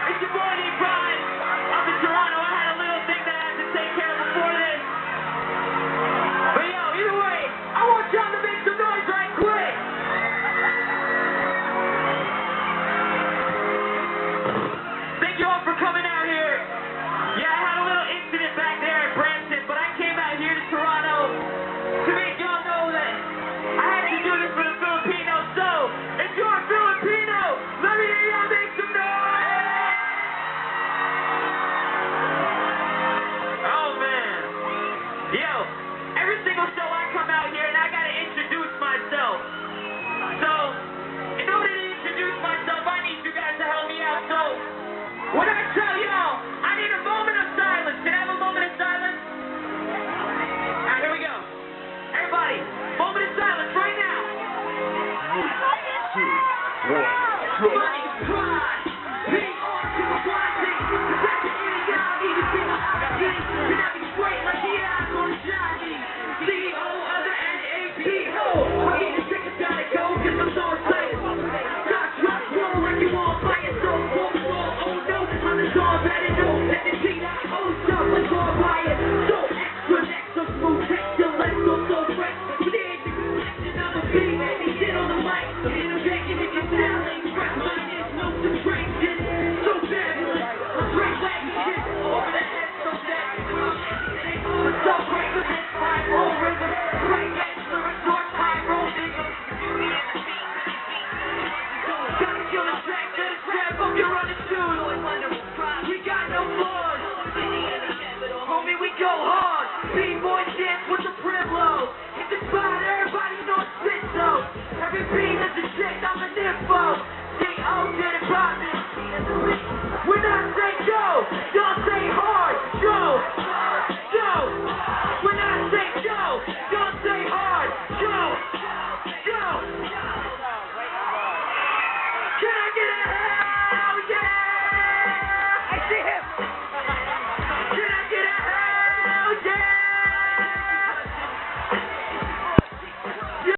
It's your boy, Nick Ryan. I'm in Toronto. I had a little thing that I had to take care of before this. But yo, either way, I want y'all to make some noise right quick. Thank you all for coming out here. Yeah, I had a little incident back there in Brampton, but I came out here to Toronto to make y'all know that I had to do this for the Filipinos. So, if you're a Filipino, let me hear y'all make some noise! Oh, man. Yo, every single show I come out here and I gotta introduce myself. So, in order to introduce myself, I need you guys to help me out. So, when I tell y'all